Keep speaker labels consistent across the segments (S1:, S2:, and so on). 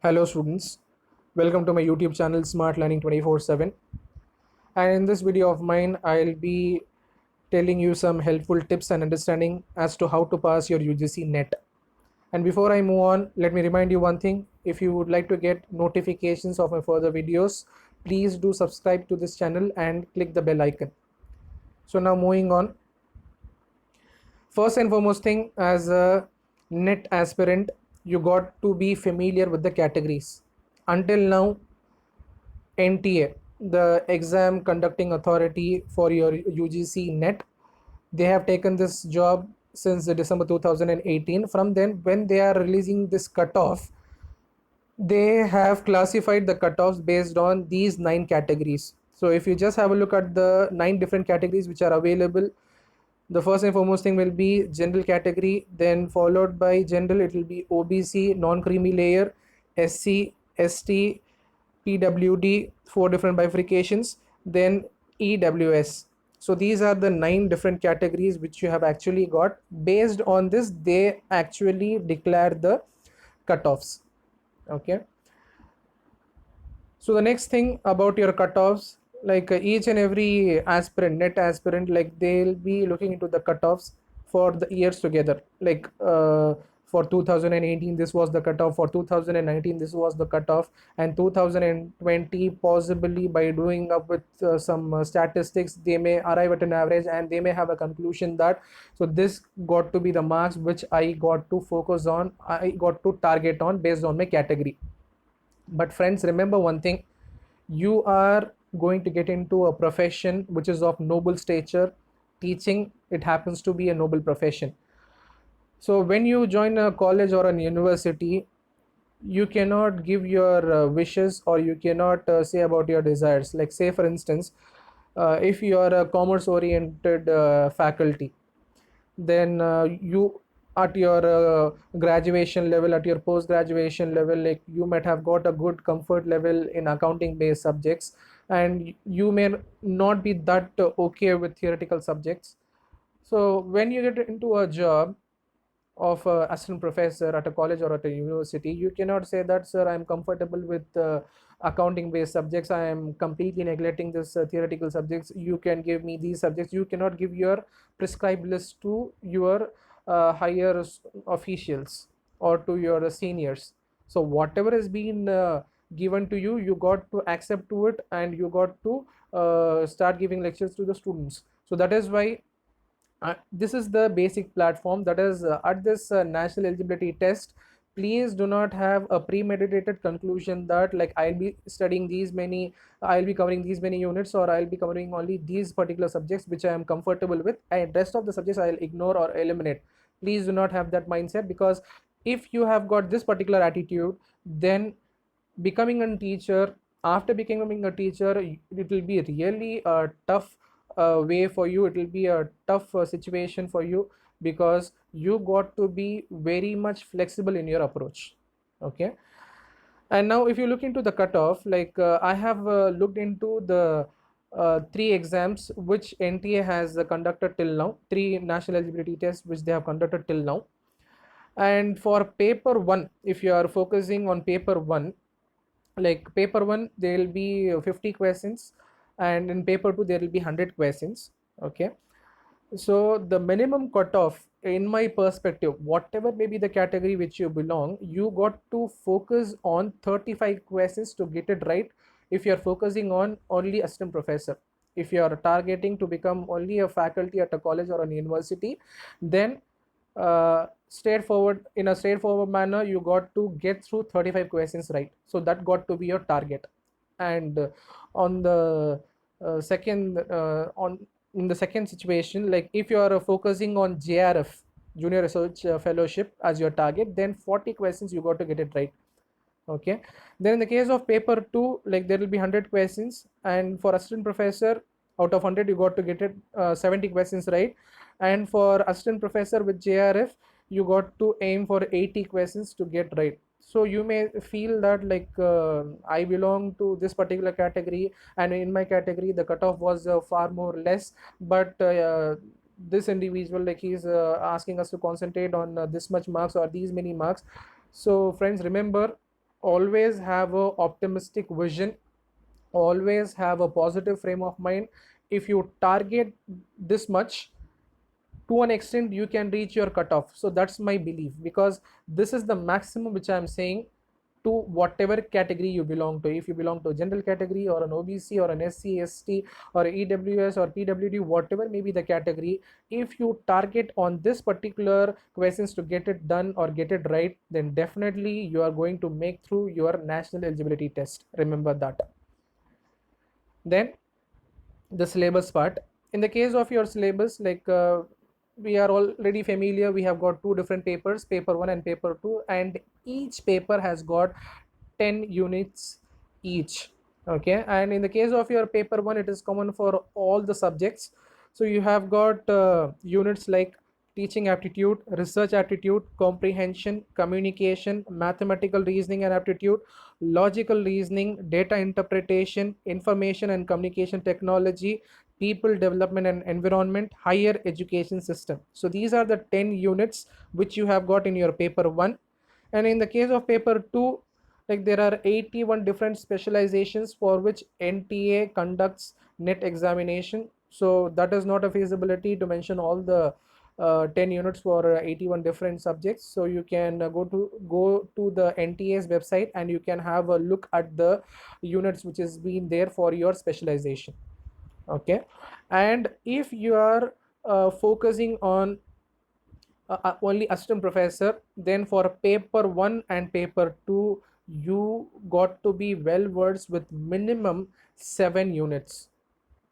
S1: Hello students, welcome to my YouTube channel Smart Learning 24/7, and in this video of mine I'll be telling you some helpful tips and understanding as to how to pass your UGC NET. And before I move on, let me remind you one thing. If you would like to get notifications of my further videos, please do subscribe to this channel and click the bell icon. So now moving on, first and foremost thing, as a NET aspirant, you got to be familiar with the categories. Until now, NTA, the exam conducting authority for your UGC NET, they have taken this job since December 2018. From then, when they are releasing this cutoff, they have classified the cutoffs based on these 9 categories. So if you just have a look at the 9 different categories which are available, the first and foremost thing will be general category, then followed by general it will be OBC, non-creamy layer, SC, ST, PWD, 4 different bifurcations, then EWS. So these are the 9 different categories which you have actually got. Based on this, they actually declare the cutoffs. Okay. So the next thing about your cutoffs, like each and every aspirant, net aspirant, like they'll be looking into the cutoffs for the years together. Like for 2018, this was the cutoff. For 2019, this was the cutoff, and 2020, possibly by doing up with some statistics, they may arrive at an average, and they may have a conclusion that so this got to be the marks which I got to focus on, I got to target on based on my category. But friends, remember one thing, you are going to get into a profession which is of noble stature. Teaching, it happens to be a noble profession. So when you join a college or an university, you cannot give your wishes, or you cannot say about your desires. Like, say for instance, if you are a commerce oriented faculty, then you at your graduation level, at your post graduation level, like you might have got a good comfort level in accounting based subjects, and you may not be that okay with theoretical subjects. So when you get into a job of a assistant professor at a college or at a university, you cannot say that, sir, I'm comfortable with accounting based subjects, I am completely neglecting this theoretical subjects, you can give me these subjects. You cannot give your prescribed list to your higher officials or to your seniors. So whatever has been given to you, you got to accept to it, and you got to start giving lectures to the students. So that is why this is the basic platform, that is at this national eligibility test. Please do not have a premeditated conclusion that, like, I'll be studying these many, I'll be covering these many units, or I'll be covering only these particular subjects which I am comfortable with, and rest of the subjects I'll ignore or eliminate. Please do not have that mindset, because if you have got this particular attitude, then becoming a teacher, after becoming a teacher, it will be really a tough way for you, it will be a tough situation for you, because you got to be very much flexible in your approach. Okay. And now if you look into the cutoff, like I have looked into the 3 exams which NTA has conducted till now, 3 national eligibility tests which they have conducted till now. And for paper 1, if you are focusing on paper 1, like paper 1 there will be 50 questions, and in paper 2 there will be 100 questions. Okay. So the minimum cutoff, in my perspective, whatever may be the category which you belong, you got to focus on 35 questions to get it right. If you are focusing on only assistant professor, if you are targeting to become only a faculty at a college or an university, then straightforward, in a straightforward manner, you got to get through 35 questions right. So that got to be your target. And on the second on in the second situation, like if you are focusing on JRF, junior research fellowship, as your target, then 40 questions you got to get it right. Okay. Then in the case of paper 2, like there will be 100 questions, and for assistant professor, out of 100 you got to get it 70 questions right. And for assistant professor with JRF, you got to aim for 80 questions to get right. So you may feel that, like I belong to this particular category, and in my category the cutoff was far more less, but this individual, like he's asking us to concentrate on this much marks or these many marks. So friends, remember, always have a optimistic vision, always have a positive frame of mind. If you target this much, to an extent you can reach your cutoff. So that's my belief, because this is the maximum which I'm saying to whatever category you belong to. If you belong to a general category or an OBC or an SC ST or EWS or PWD, whatever may be the category, if you target on this particular questions to get it done or get it right, then definitely you are going to make through your national eligibility test. Remember that. Then the syllabus part. In the case of your syllabus, like we are already familiar, we have got two different papers, paper 1 and paper 2, and each paper has got 10 units each. Okay, and in the case of your paper 1, it is common for all the subjects. So you have got units like teaching aptitude, research aptitude, comprehension, communication, mathematical reasoning and aptitude, logical reasoning, data interpretation, information and communication technology, people development and environment, higher education system. So these are the 10 units which you have got in your paper 1. And in the case of paper 2, like there are 81 different specializations for which NTA conducts net examination. So that is not a feasibility to mention all the 10 units for 81 different subjects. So you can go to the NTA's website and you can have a look at the units which has been there for your specialization. Okay, and if you are focusing on only assistant professor, then for paper 1 and paper 2 you got to be well versed with minimum 7 units.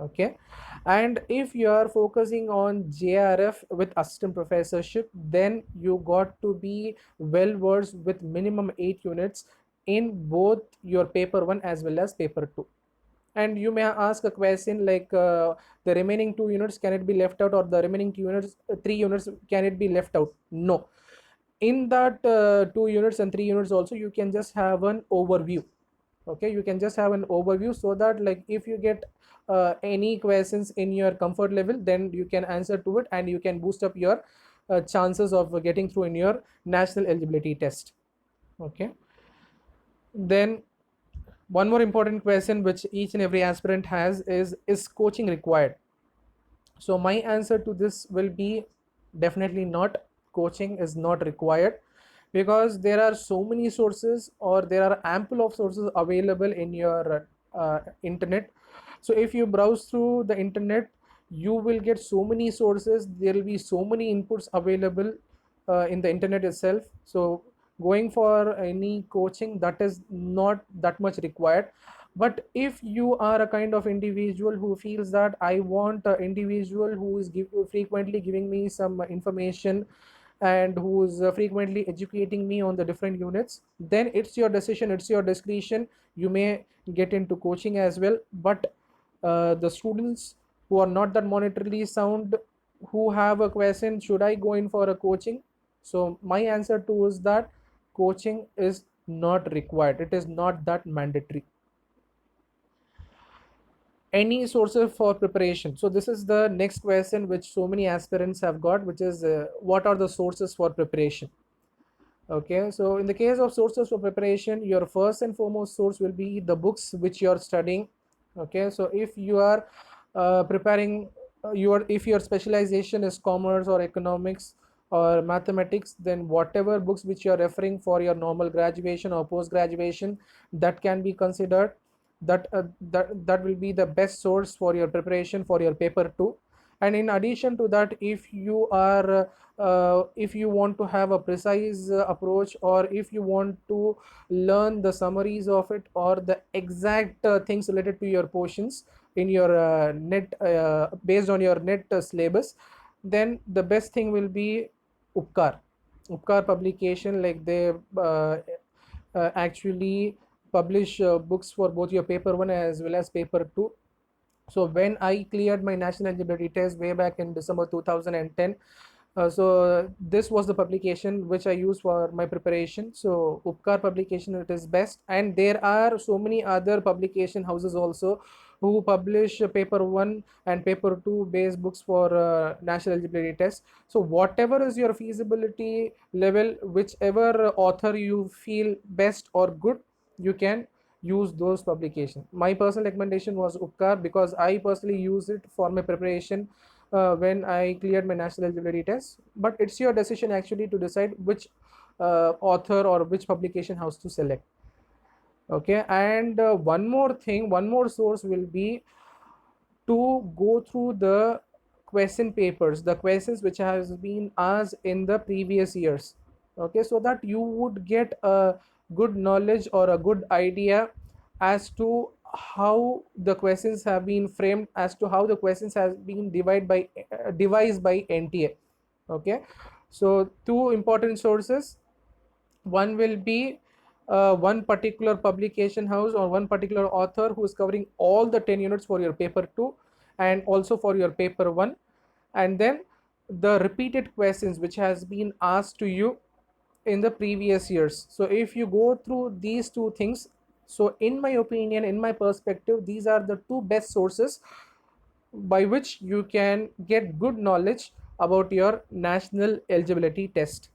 S1: Okay, and if you are focusing on JRF with assistant professorship, then you got to be well versed with minimum 8 units in both your paper 1 as well as paper 2. And you may ask a question like the remaining 2 units, can it be left out, or the remaining 2 units 3 units, can it be left out? No, in that 2 units and 3 units also you can just have an overview. Okay, you can just have an overview, so that like if you get any questions in your comfort level, then you can answer to it and you can boost up your chances of getting through in your national eligibility test. Okay, then one more important question which each and every aspirant has is coaching required? So my answer to this will be definitely not. Coaching is not required, because there are so many sources, or there are ample of sources available in your internet. So if you browse through the internet, you will get so many sources, there will be so many inputs available in the internet itself. So going for any coaching, that is not that much required. But if you are a kind of individual who feels that I want an individual who is frequently giving me some information, and who is frequently educating me on the different units, then it's your decision, it's your discretion. You may get into coaching as well. But the students who are not that monetarily sound, who have a question, should I go in for a coaching? So my answer to is that coaching is not required, it is not that mandatory. Any sources for preparation? So this is the next question which so many aspirants have got, which is what are the sources for preparation? Okay, so in the case of sources for preparation, your first and foremost source will be the books which you are studying. Okay, so if you are preparing if your specialization is commerce or economics or mathematics, then whatever books which you are referring for your normal graduation or post graduation, that can be considered. That will be the best source for your preparation for your paper 2. And in addition to that, if you want to have a precise approach, or if you want to learn the summaries of it, or the exact things related to your portions in your net based on your net syllabus, then the best thing will be upkar. Upkar publication, like they actually publish books for both your paper 1 as well as paper 2. So when I cleared my national eligibility test way back in December 2010, so this was the publication which I used for my preparation. So Upkar publication, it is best. And there are so many other publication houses also who publish paper 1 and paper 2 based books for national eligibility test. So whatever is your feasibility level, whichever author you feel best or good, you can use those publications. My personal recommendation was Upkar because I personally use it for my preparation when I cleared my national eligibility test. But it's your decision actually to decide which author or which publication house to select. Okay, and one more thing, one more source will be to go through the question papers, the questions which has been asked in the previous years. Okay, so that you would get a good knowledge or a good idea as to how the questions have been framed, as to how the questions has been devised by NTA. Okay, so two important sources. One will be one particular publication house or one particular author who is covering all the 10 units for your paper 2 and also for your paper 1, and then the repeated questions which has been asked to you in the previous years. So if you go through these two things, so in my opinion, in my perspective, these are the two best sources by which you can get good knowledge about your national eligibility test.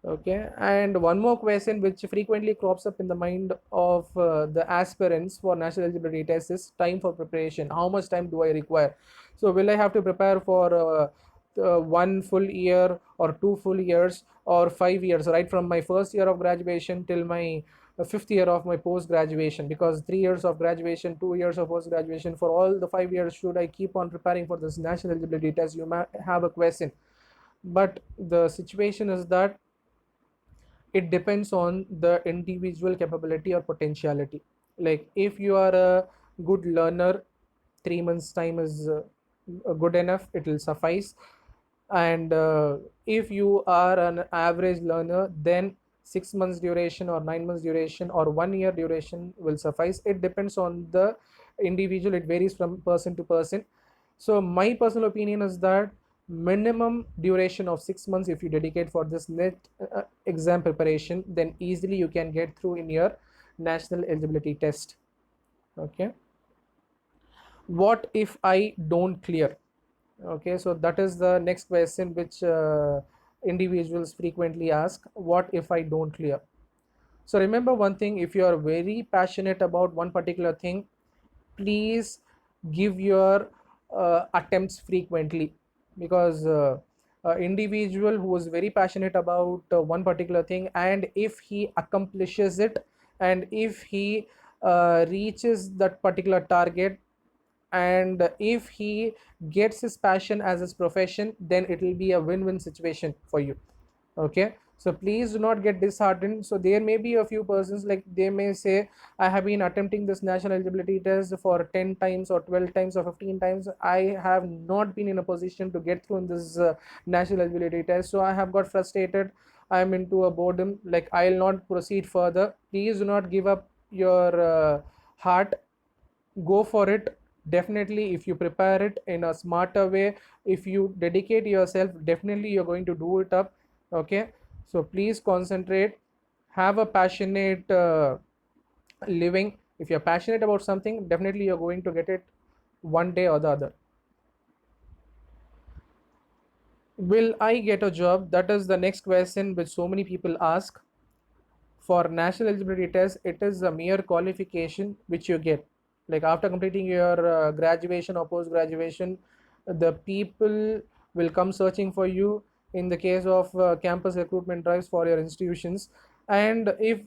S1: Okay, and one more question which frequently crops up in the mind of the aspirants for national eligibility test is time for preparation. How much time do I require? So, will I have to prepare for 1 full year or 2 full years or 5 years, right from my first year of graduation till my fifth year of my post graduation? Because 3 years of graduation, 2 years of post graduation, for all the 5 years, should I keep on preparing for this national eligibility test? You might have a question, but the situation is that it depends on the individual capability or potentiality. Like if you are a good learner, 3 months time is good enough, it will suffice. And if you are an average learner, then 6 months duration or 9 months duration or 1 year duration will suffice. It depends on the individual, it varies from person to person. So my personal opinion is that minimum duration of 6 months, if you dedicate for this net exam preparation, then easily you can get through in your national eligibility test. Okay, what if I don't clear? Okay, so that is the next question which individuals frequently ask. What if I don't clear? So remember one thing, if you are very passionate about one particular thing, please give your attempts frequently, because individual who is very passionate about one particular thing, and if he accomplishes it, and if he reaches that particular target, and if he gets his passion as his profession, then it will be a win-win situation for you. Okay, so please do not get disheartened. So there may be a few persons, like they may say, I have been attempting this national eligibility test for 10 times or 12 times or 15 times, I have not been in a position to get through in this national eligibility test, so I have got frustrated, I am into a boredom, like I'll not proceed further. Please do not give up your heart, go for it. Definitely, if you prepare it in a smarter way, if you dedicate yourself, definitely you're going to do it up. Okay, so please concentrate, have a passionate living. If you're passionate about something, definitely you're going to get it one day or the other. Will I get a job? That is the next question which so many people ask. For national eligibility test, it is a mere qualification which you get, like after completing your graduation or post graduation, the people will come searching for you in the case of campus recruitment drives for your institutions. And if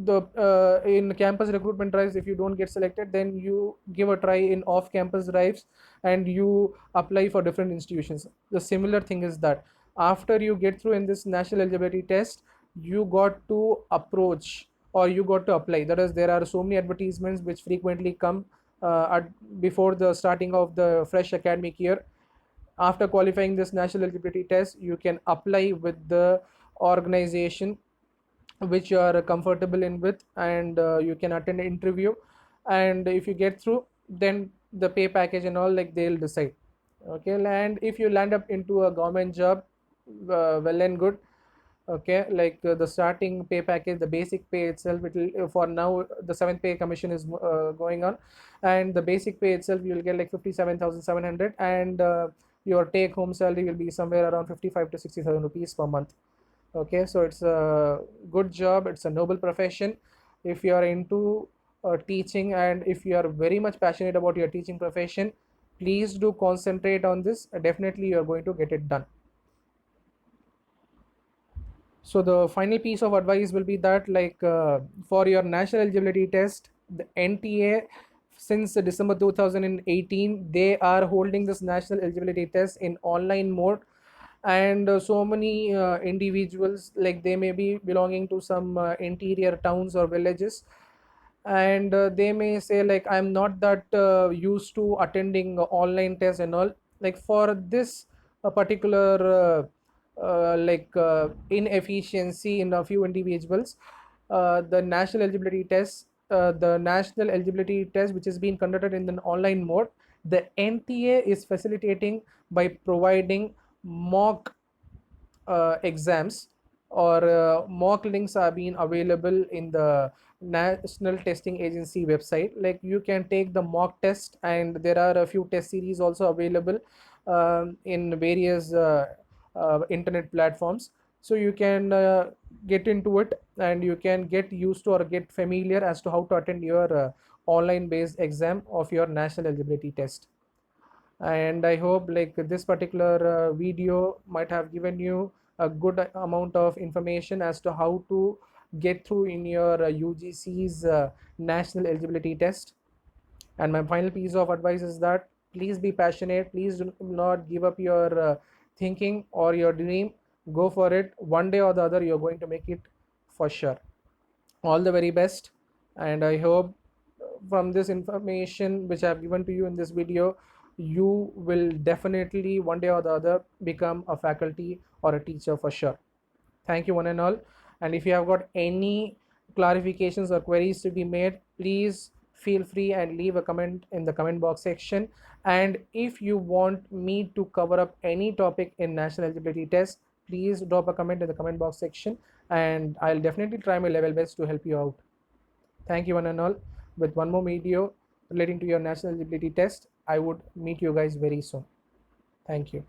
S1: the in campus recruitment drives, if you don't get selected, then you give a try in off campus drives and you apply for different institutions. The similar thing is that after you get through in this national eligibility test, you got to approach or you got to apply. That is, there are so many advertisements which frequently come before the starting of the fresh academic year. After qualifying this national eligibility test, you can apply with the organization which you are comfortable in with, and you can attend an interview, and if you get through, then the pay package and all, like they'll decide. Okay, and if you land up into a government job, well and good. Okay, like the starting pay package, the basic pay itself, it will for now the seventh pay commission is going on, and the basic pay itself you'll get like 57,700, and your take home salary will be somewhere around 55 to 60,000 rupees per month. Okay, so it's a good job, it's a noble profession. if you are into teaching, and if you are very much passionate about your teaching profession, please do concentrate on this. Definitely you are going to get it done. So the final piece of advice will be that, like, for your national eligibility test, the NTA, since December 2018, they are holding this national eligibility test in online mode. And so many individuals, like they may be belonging to some interior towns or villages, and they may say like, I'm not that used to attending online tests and all. Like for this particular inefficiency in a few individuals, the national eligibility test which is being conducted in an online mode, the NTA is facilitating by providing mock exams, or mock links are being available in the National Testing Agency website. Like you can take the mock test, and there are a few test series also available in various internet platforms. So you can get into it, and you can get used to or get familiar as to how to attend your online based exam of your national eligibility test. And I hope like this particular video might have given you a good amount of information as to how to get through in your UGC's national eligibility test. And my final piece of advice is that please be passionate, please do not give up your thinking or your dream. Go for it. One day or the other you're going to make it for sure. All the very best, and I hope from this information which I have given to you in this video, you will definitely one day or the other become a faculty or a teacher for sure. Thank you one and all. And if you have got any clarifications or queries to be made, please feel free and leave a comment in the comment box section. And if you want me to cover up any topic in national eligibility test, please drop a comment in the comment box section, and I'll definitely try my level best to help you out. Thank you one and all. With one more video relating to your national eligibility test, I would meet you guys very soon. Thank you.